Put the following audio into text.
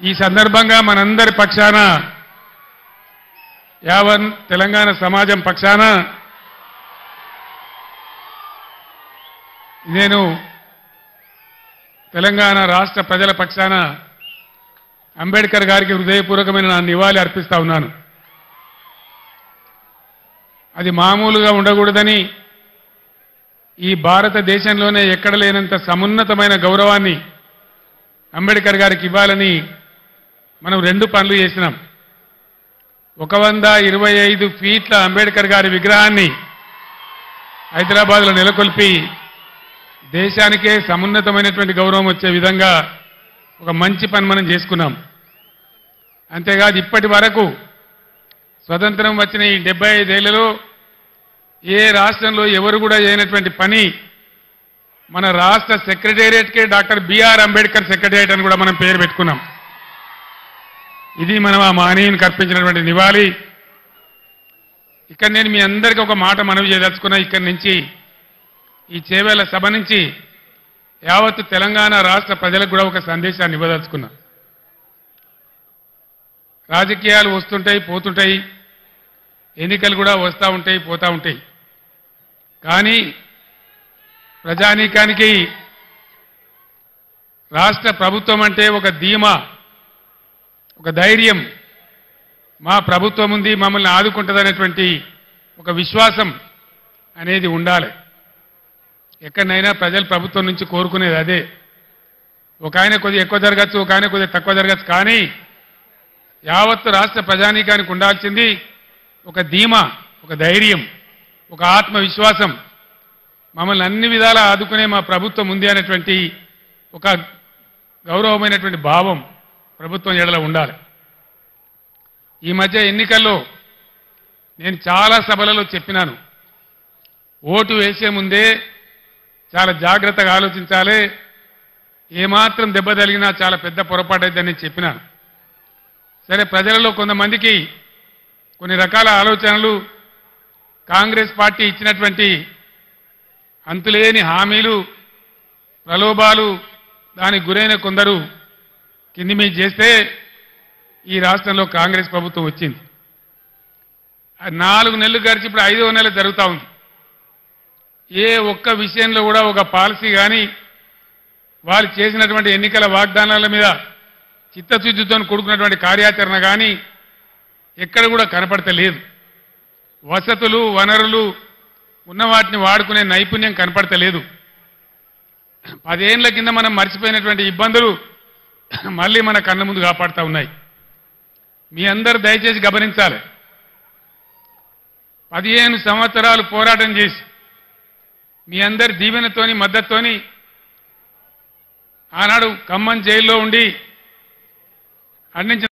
ఈ సందర్భంగా మనందరి పక్షాన యావన్ తెలంగాణ సమాజం పక్షాన నేను తెలంగాణ రాష్ట్ర ప్రజల పక్షాన అంబేద్కర్ గారికి హృదయపూర్వకమైన నా నివాళి అర్పిస్తా ఉన్నాను. అది మామూలుగా ఉండకూడదని ఈ భారతదేశంలోనే ఎక్కడ లేనంత సమున్నతమైన గౌరవాన్ని అంబేద్కర్ గారికి ఇవ్వాలని మనం 2 పనులు చేసినాం. 125 ఫీట్ల అంబేద్కర్ గారి విగ్రహాన్ని హైదరాబాద్లో నెలకొల్పి దేశానికే సమున్నతమైనటువంటి గౌరవం వచ్చే విధంగా ఒక మంచి పని మనం చేసుకున్నాం. అంతేకాదు ఇప్పటి వరకు స్వతంత్రం వచ్చిన ఈ 75 ఏళ్లలో ఏ రాష్ట్రంలో ఎవరు కూడా చేయనటువంటి పని మన రాష్ట్ర సెక్రటేరియట్కే డాక్టర్ బిఆర్ అంబేద్కర్ సెక్రటేరియట్ అని కూడా మనం పేరు పెట్టుకున్నాం. ఇది మనం ఆ మహనీయునికి అర్పించినటువంటి నివాళి. ఇక్కడ నేను మీ అందరికీ ఒక మాట మనవి చేయదలుచుకున్నా. ఇక్కడి నుంచి ఈ చేవేళ్ల సభ నుంచి యావత్తు తెలంగాణ రాష్ట్ర ప్రజలకు కూడా ఒక సందేశాన్ని ఇవ్వదలుచుకున్నా. రాజకీయాలు వస్తుంటాయి పోతుంటాయి, ఎన్నికలు కూడా వస్తూ ఉంటాయి పోతూ ఉంటాయి. కానీ ప్రజానీకానికి రాష్ట్ర ప్రభుత్వం అంటే ఒక ధీమా, ఒక ధైర్యం, మా ప్రభుత్వం ఉంది మమ్మల్ని ఆదుకుంటుందనేటువంటి ఒక విశ్వాసం అనేది ఉండాలి. ఎక్కడైనా ప్రజలు ప్రభుత్వం నుంచి కోరుకునేది అదే. ఒక ఆయన కొద్దిగా ఎక్కువ జరగచ్చు, ఒక ఆయన కొద్దిగా తక్కువ జరగచ్చు. కానీ యావత్తు రాష్ట్ర ప్రజానీకానికి ఉండాల్సింది ఒక ధీమా, ఒక ధైర్యం, ఒక ఆత్మవిశ్వాసం. మమ్మల్ని అన్ని విధాలా ఆదుకునే మా ప్రభుత్వం ఉంది అనేటువంటి ఒక గౌరవమైనటువంటి భావం ప్రభుత్వం ఎడల ఉండాలి. ఈ మధ్య ఎన్నికల్లో నేను చాలా సభలలో చెప్పినాను, ఓటు వేసే ముందే చాలా జాగ్రత్తగా ఆలోచించాలి, ఏమాత్రం దెబ్బ తగిలినా చాలా పెద్ద పొరపాటు అయిద్దని చెప్పినాను. సరే, ప్రజలలో కొంతమందికి కొన్ని రకాల ఆలోచనలు, కాంగ్రెస్ పార్టీ ఇచ్చినటువంటి అంతులేని హామీలు, ప్రలోభాలు, దానికి గురైన కొందరు కింది మీద చేస్తే ఈ రాష్ట్రంలో కాంగ్రెస్ ప్రభుత్వం వచ్చింది. 4 నెలలు గడిచి ఇప్పుడు 5వ నెల జరుగుతూ ఉంది. ఏ ఒక్క విషయంలో కూడా ఒక పాలసీ కానీ వాళ్ళు చేసినటువంటి ఎన్నికల వాగ్దానాల మీద చిత్తశుద్ధితో కూడుకున్నటువంటి కార్యాచరణ కానీ ఎక్కడ కూడా కనపడతలేదు. వసతులు, వనరులు ఉన్న వాటిని వాడుకునే నైపుణ్యం కనపడతలేదు. 10 ఏళ్ల కింద మనం మర్చిపోయినటువంటి ఇబ్బందులు మళ్ళీ మన కళ్ళ ముందు కాపాడుతూ ఉన్నాయి. మీ అందరూ దయచేసి గమనించాలి. 15 సంవత్సరాలు పోరాటం చేసి మీ అందరి దీవెనతోని మద్దతుతోని ఆనాడు ఖమ్మం జైల్లో ఉండి అందించిన